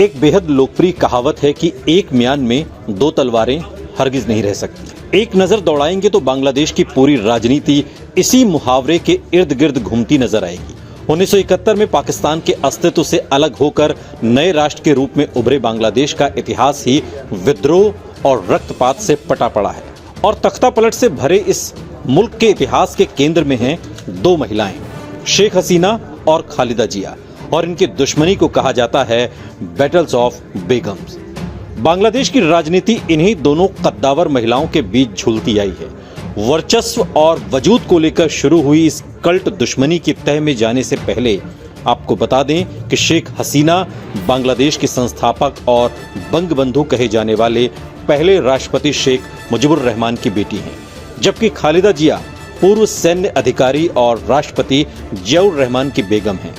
एक बेहद लोकप्रिय कहावत है कि एक म्यान में दो तलवारें हरगिज नहीं रह सकती। एक नजर दौड़ाएंगे तो बांग्लादेश की पूरी राजनीति इसी मुहावरे के इर्द गिर्द घूमती नजर आएगी। 1971 में पाकिस्तान के अस्तित्व से अलग होकर नए राष्ट्र के रूप में उभरे बांग्लादेश का इतिहास ही विद्रोह और रक्तपात से पटा पड़ा है और तख्तापलट से भरे इस मुल्क के इतिहास के केंद्र में हैं दो महिलाएं, शेख हसीना और खालिदा जिया, और इनकी दुश्मनी को कहा जाता है बैटल्स ऑफ बेगम्स। बांग्लादेश की राजनीति इन्हीं दोनों कद्दावर महिलाओं के बीच झूलती आई है। वर्चस्व और वजूद को लेकर शुरू हुई इस कल्ट दुश्मनी की तह में जाने से पहले आपको बता दें कि शेख हसीना बांग्लादेश के संस्थापक और बंगबंधु कहे जाने वाले पहले राष्ट्रपति शेख मुजीबुर रहमान की बेटी हैं, जबकि खालिदा जिया पूर्व सैन्य अधिकारी और राष्ट्रपति जियाउर रहमान की बेगम हैं।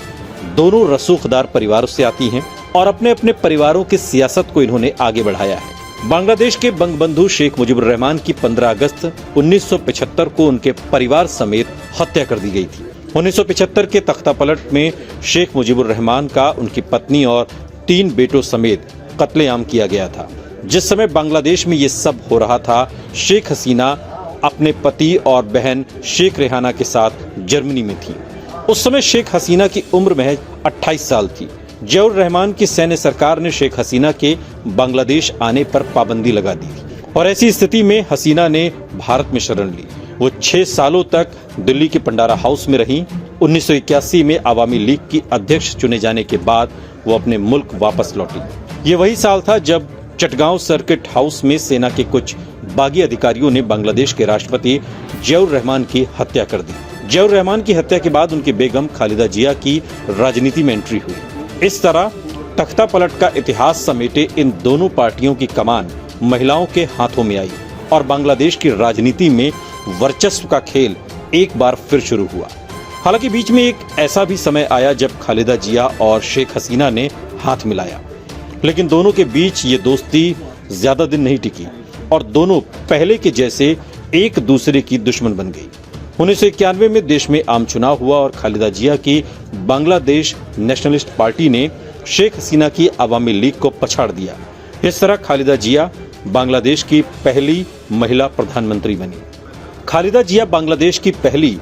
दोनों रसूखदार परिवारों से आती हैं और अपने अपने परिवारों की सियासत को इन्होंने आगे बढ़ाया है। बांग्लादेश के बंगबंधु शेख मुजीबुर रहमान की 15 अगस्त 1975 को उनके परिवार समेत हत्या कर दी गई थी। 1975 के तख्तापलट में शेख मुजीबुर रहमान का उनकी पत्नी और 3 बेटों समेत कत्लेआम किया गया था। जिस समय बांग्लादेश में ये सब हो रहा था, शेख हसीना अपने पति और बहन शेख रेहाना के साथ जर्मनी में थी। उस समय शेख हसीना की उम्र महज 28 साल थी। जियाउर रहमान की सैन्य सरकार ने शेख हसीना के बांग्लादेश आने पर पाबंदी लगा दी और ऐसी स्थिति में हसीना ने भारत में शरण ली। वो 6 सालों तक दिल्ली के पंडारा हाउस में रहीं। 1981 में आवामी लीग की अध्यक्ष चुने जाने के बाद वो अपने मुल्क वापस लौटी। ये वही साल था जब चटगांव सर्किट हाउस में सेना के कुछ बागी अधिकारियों ने बांग्लादेश के राष्ट्रपति जियाउर रहमान की हत्या कर दी। जियाउर रहमान की हत्या के बाद उनकी बेगम खालिदा जिया की राजनीति में एंट्री हुई। इस तरह तख्तापलट का इतिहास समेटे इन दोनों पार्टियों की कमान महिलाओं के हाथों में आई और बांग्लादेश की राजनीति में वर्चस्व का खेल एक बार फिर शुरू हुआ। हालांकि बीच में एक ऐसा भी समय आया जब खालिदा जिया और शेख हसीना ने हाथ मिलाया, लेकिन दोनों के बीच ये दोस्ती ज्यादा दिन नहीं टिकी और दोनों पहले के जैसे एक दूसरे की दुश्मन बन गई। 1991 में देश में आम चुनाव हुआ और खालिदा जिया की बांग्लादेश नेशनलिस्ट पार्टी ने शेख हसीना की आवामी लीग को पछाड़ दिया। इस तरह खालिदा जिया बांग्लादेश की पहली महिला प्रधानमंत्री बनी। खालिदा जिया बांग्लादेश की पहली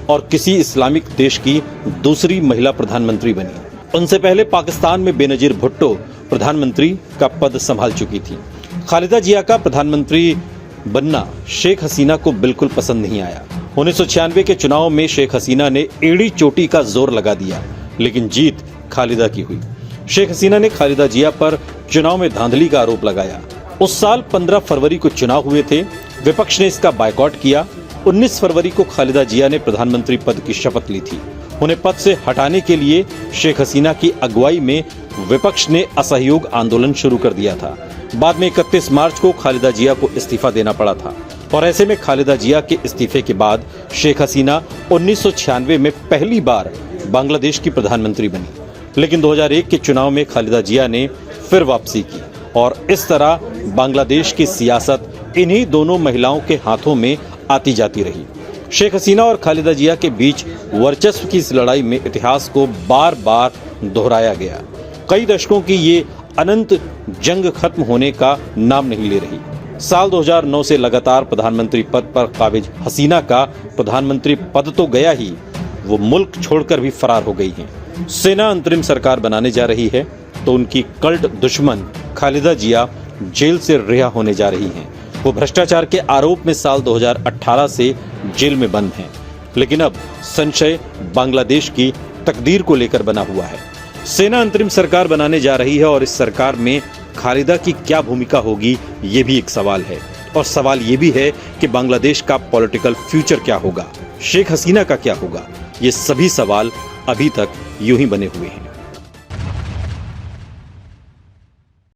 और किसी इस्लामिक देश की दूसरी महिला प्रधानमंत्री बनी। उनसे पहले पाकिस्तान में बेनजीर भुट्टो प्रधानमंत्री का पद संभाल चुकी थी। खालिदा जिया का प्रधानमंत्री बनना शेख हसीना को बिल्कुल पसंद नहीं आया। 1996 के चुनाव में शेख हसीना ने एड़ी चोटी का जोर लगा दिया, लेकिन जीत खालिदा की हुई। शेख हसीना ने खालिदा जिया पर चुनाव में धांधली का आरोप लगाया। उस साल 15 फरवरी को चुनाव हुए थे। विपक्ष ने इसका बायकॉट किया। 19 फरवरी को खालिदा जिया ने प्रधानमंत्री पद की शपथ ली थी। उन्हें पद से हटाने के लिए शेख हसीना की अगुवाई में विपक्ष ने असहयोग आंदोलन शुरू कर दिया था। बाद में 31 मार्च को खालिदा जिया को इस्तीफा देना पड़ा था और ऐसे में खालिदा जिया के इस्तीफे के बाद शेख हसीना 1996 में पहली बार बांग्लादेश की प्रधानमंत्री बनी। लेकिन 2001 के चुनाव में खालिदा जिया ने फिर वापसी की और इस तरह बांग्लादेश की सियासत इन्हीं दोनों महिलाओं के हाथों में आती जाती रही। शेख हसीना और खालिदा जिया के बीच वर्चस्व की इस लड़ाई में इतिहास को बार बार दोहराया गया। कई दशकों की ये अनंत जंग खत्म होने का नाम नहीं ले रही। साल 2009 से लगातार प्रधानमंत्री पद पर काबिज हसीना का प्रधानमंत्री पद तो गया ही, वो मुल्क छोड़कर भी फरार हो गई हैं। सेना अंतरिम सरकार बनाने जा रही है तो उनकी कल्ट दुश्मन खालिदा जिया जेल से रिहा होने जा रही हैं। वो भ्रष्टाचार के आरोप में साल 2018 से जेल में बंद हैं, लेकिन अब संशय बांग्लादेश की तकदीर को लेकर बना हुआ है। सेना अंतरिम सरकार बनाने जा रही है और इस सरकार में खालिदा की क्या भूमिका होगी, ये भी एक सवाल है। और सवाल ये भी है कि बांग्लादेश का पॉलिटिकल फ्यूचर क्या होगा, शेख हसीना का क्या होगा। ये सभी सवाल अभी तक यूं ही बने हुए हैं।